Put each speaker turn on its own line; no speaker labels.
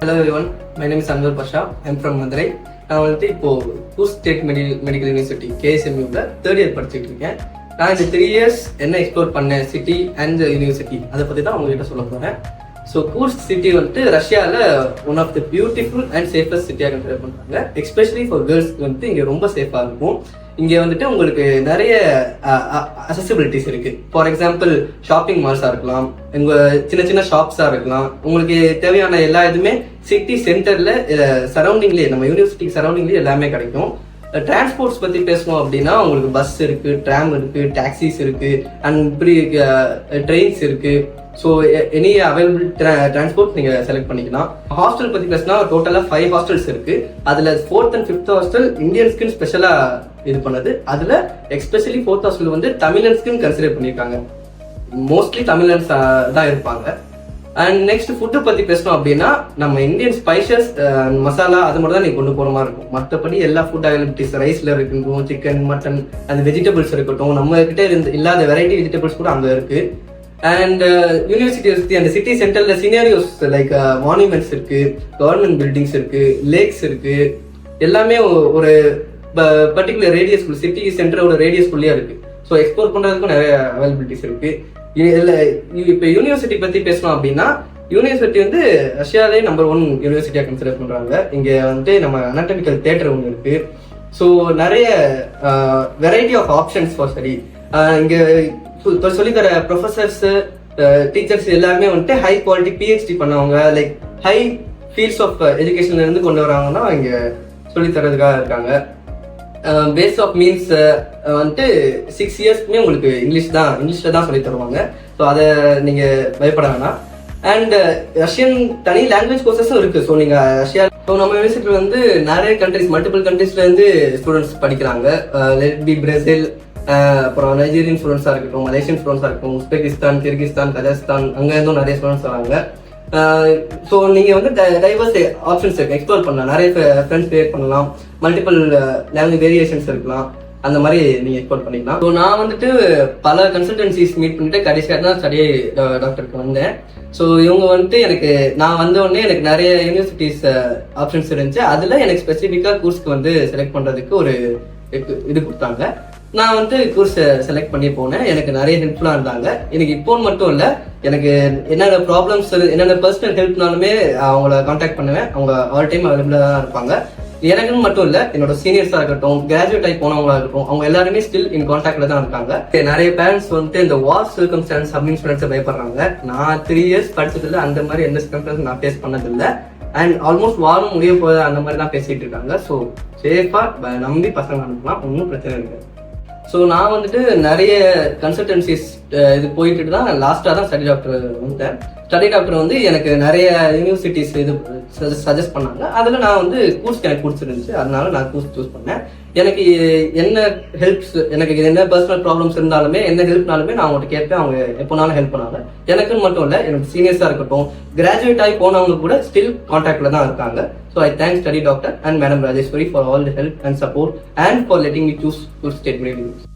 Hello everyone, my name is Anwar Pasha. I'm from Madurai. நான் வந்துட்டு இப்போ Kursk state medical university KSMUல third year படிச்சுட்டு இருக்கேன். நான் இந்த 3 years என்ன எக்ஸ்ப்ளோர் பண்ணேன் சிட்டி அண்ட் யூனிவர்சிட்டி அதை பற்றி தான் உங்ககிட்ட சொல்ல போகிறேன். ஸோ கூர்ஸ் சிட்டி வந்துட்டு ரஷ்யாவில் one of the beautiful and safest சிட்டியாக கன்சிடர் பண்ணுறாங்க. எஸ்பெஷலி ஃபார் கேர்ள்ஸ்க்கு வந்துட்டு இங்கே ரொம்ப சேஃபாக இருக்கும். இங்கே வந்துட்டு உங்களுக்கு நிறைய அசசிபிலிட்டிஸ் இருக்கு. ஃபார் எக்ஸாம்பிள் ஷாப்பிங் மால்ஸாக இருக்கலாம், உங்கள் சின்ன சின்ன ஷாப்ஸாக இருக்கலாம். உங்களுக்கு தேவையான எல்லா இதுவுமே சிட்டி சென்டரில் சரௌண்டிங்லேயே, நம்ம யூனிவர்சிட்டி சரௌண்டிங்லேயே எல்லாமே கிடைக்கும். டிரான்ஸ்போர்ட்ஸ் பற்றி பேசணும் அப்படின்னா உங்களுக்கு பஸ் இருக்கு, ட்ராம் இருக்கு, டாக்ஸிஸ் இருக்கு, அண்ட் இப்படி ட்ரெயின்ஸ் இருக்கு. ஸோ எனி அவைலபிள் டிரான்ஸ்போர்ட் நீங்கள் செலக்ட் பண்ணிக்கலாம். ஹாஸ்டல் பற்றி பேசினா டோட்டலாக 5 ஹாஸ்டல்ஸ் இருக்கு. அதில் 4th and 5th ஹாஸ்டல் இந்தியன்ஸ்க்குன்னு ஸ்பெஷலாக இது பண்ணது. அதில் எஸ்பெஷலி 4th ஹாஸ்டல் வந்து தமிழன்ஸ்க்குன்னு கன்சிடர் பண்ணியிருக்காங்க. மோஸ்ட்லி தமிழன்ஸ் தான் இருப்பாங்க. அண்ட் நெக்ஸ்ட் ஃபுட்டு பற்றி பேசணும் அப்படின்னா நம்ம இந்தியன் ஸ்பைசஸ் மசாலா அது மட்டும் தான் நீங்கள் கொண்டு போகிற மாதிரி இருக்கும். மற்றபடி எல்லா ஃபுட் அவைலபிலிட்டிஸ் ரைஸில் இருக்கட்டும், சிக்கன், மட்டன், அந்த வெஜிடபிள்ஸ் இருக்கட்டும், நம்ம கிட்ட இல்லாத வெரைட்டி வெஜிடபிள்ஸ் கூட அங்கே இருக்கு. அண்ட் யூனிவர்சிட்டி அந்த சிட்டி சென்டர்ல சினாரியோஸ் லைக் மானுமெண்ட்ஸ் இருக்கு, கவர்மெண்ட் பில்டிங்ஸ் இருக்கு, லேக்ஸ் இருக்கு. எல்லாமே ஒரு பர்டிகுலர் ரேடியஸ்குள்ள, சிட்டி சென்டரோட ரேடியஸ்குள்ளேயே இருக்கு. ஸோ எக்ஸ்ப்ளோர் பண்றதுக்கும் நிறைய அவைலபிலிட்டிஸ் இருக்கு. இப்போ யூனிவர்சிட்டி பத்தி பேசணும் அப்படின்னா, யூனிவர்சிட்டி வந்து ரஷ்யாலே நம்பர் 1 யூனிவர்சிட்டியா கன்சிடர் பண்றாங்க. இங்க வந்து நம்ம அனாட்டமிக்கல் தியேட்டர் ஒன்று இருக்கு. ஸோ நிறைய variety of options for study. இங்க சொல்லித்தர ப்ரொஃபசர்ஸ், டீச்சர்ஸ் எல்லாருமே வந்துட்டு ஹை குவாலிட்டி PhD பண்ணவங்க, லைக் ஹை ஃபீல்ட்ஸ் ஆஃப் எஜுகேஷன்ல இருந்து கொண்டு வராங்கன்னா இங்க சொல்லித்தரதுக்காக இருக்காங்க. பேஸ் ஆஃப் மீன்ஸ் வந்துட்டு 6 இயர்ஸ்க்குமே உங்களுக்கு இங்கிலீஷ்ல தான் சொல்லி தருவாங்க. ஸோ அதை நீங்க பயப்பட வேணாம். அண்ட் ரஷ்யன் தனி லாங்குவேஜ் கோர்சஸும் இருக்கு. ஸோ நீங்க ரஷ்யா, ஸோ நம்ம யூனிவர்சிட்டியில் வந்து நிறைய கண்ட்ரிஸ், மல்டிபிள் கண்ட்ரீஸ்ல இருந்து ஸ்டூடெண்ட்ஸ் படிக்கிறாங்க. லெட் பி பிரேசில், அப்புறம் நைஜீரியன் ஸ்டூடெண்ட்ஸாக இருக்கட்டும், மலேசியன் ஸ்டூடெண்ட்ஸாக இருக்கட்டும், உஸ்பெகிஸ்தான், கிர்கிஸ்தான், கஜகஸ்தான், அங்கேருந்தும் நிறைய ஸ்டூடெண்ட்ஸ் வராங்க. ஸோ நீங்கள் வந்து டைவர்ஸ் ஆப்ஷன்ஸ் இருக்கு, எக்ஸ்ப்ளோர் பண்ணலாம், நிறைய ஃப்ரெண்ட்ஸ் கிரியேட் பண்ணலாம், மல்டிபிள் லாங்குவேஜ் வேரியேஷன்ஸ் இருக்கலாம், அந்த மாதிரி நீங்கள் எக்ஸ்ப்ளோர் பண்ணிக்கலாம். ஸோ நான் வந்துட்டு பல கன்சல்டன்சிஸ் மீட் பண்ணிட்டு கடைசியாக தான் ஸ்டடி டாக்டருக்கு வந்தேன். ஸோ இவங்க வந்துட்டு நான் வந்த உடனே எனக்கு நிறைய யூனிவர்சிட்டிஸ் ஆப்ஷன்ஸ் இருந்துச்சு. அதில் எனக்கு ஸ்பெசிஃபிக்காக கோர்ஸ்க்கு வந்து செலக்ட் பண்ணுறதுக்கு ஒரு இது கொடுத்தாங்க. நான் வந்து கோர்ஸ் செலக்ட் பண்ணி போனேன். எனக்கு நிறைய ஹெல்ப்ஃபுல்லாக இருந்தாங்க. எனக்கு இப்போன்னு மட்டும் இல்லை, எனக்கு என்னென்ன ப்ராப்ளம்ஸ், என்னென்ன பர்சனல் ஹெல்ப்னாலுமே அவங்கள கான்டாக்ட் பண்ணுவேன். அவங்க ஆல் டைம் அவைலபிளாக தான் இருப்பாங்க. எனக்குன்னு மட்டும் இல்லை, என்னோட சீனியர்ஸாக இருக்கட்டும், கிராஜுவேட் ஆகி போனவங்களா இருக்கட்டும், அவங்க எல்லாருமே ஸ்டில் இன் கான்டாக்ட்ல தான் இருக்காங்க. நிறைய பேரண்ட்ஸ் வந்துட்டு இந்த வார் சர்க்கம்ஸ்டான்ஸ் அப்படின்னு ஸ்டூடெண்ட்ஸை பயப்படுறாங்க. நான் 3 years படிச்சதில்லை, அந்த மாதிரி எந்த சர்க்கம்ஸ்டான்ஸ் நான் ஃபேஸ் பண்ணதில்லை. அண்ட் ஆல்மோஸ்ட் வாரம் முடிய போகுது அந்த மாதிரி தான் பேசிட்டு இருக்காங்க. ஸோ சேஃபாக நம்பி பசங்க அனுப்பலாம், ஒன்றும் பிரச்சனை இருக்காது. ஸோ நான் வந்துட்டு நிறைய கன்சல்டன்சிஸ் இது போயிட்டு தான் லாஸ்ட்டாக தான் ஸ்டடி டாக்டர் வந்தேன். ஸ்டடி டாக்டர் வந்து எனக்கு நிறைய யூனிவர்சிட்டிஸ் இது சஜஸ்ட் பண்ணாங்க. அதில் நான் வந்து கோர்ஸ் எனக்கு பிடிச்சிருந்துச்சு, அதனால நான் கோர்ஸ் சூஸ் பண்ணேன். எனக்கு என்ன ஹெல்ப்ஸ், எனக்கு என்ன பர்சனல் ப்ராப்ளம்ஸ் இருந்தாலுமே, என்ன ஹெல்ப்னாலுமே நான் அவங்கள்ட்ட கேட்பேன். அவங்க எப்போனாலும் ஹெல்ப் பண்ணாங்க. எனக்குன்னு மட்டும் இல்லை, எனக்கு சீனியர்ஸாக இருக்கட்டும், கிராஜுவேட் ஆகி போனவங்க கூட ஸ்டில் கான்டாக்ட்ல தான் இருக்காங்க. So I thank Study Doctor and Madam Rajeshwari for all the help and support and for letting me choose Kursk State Medical University.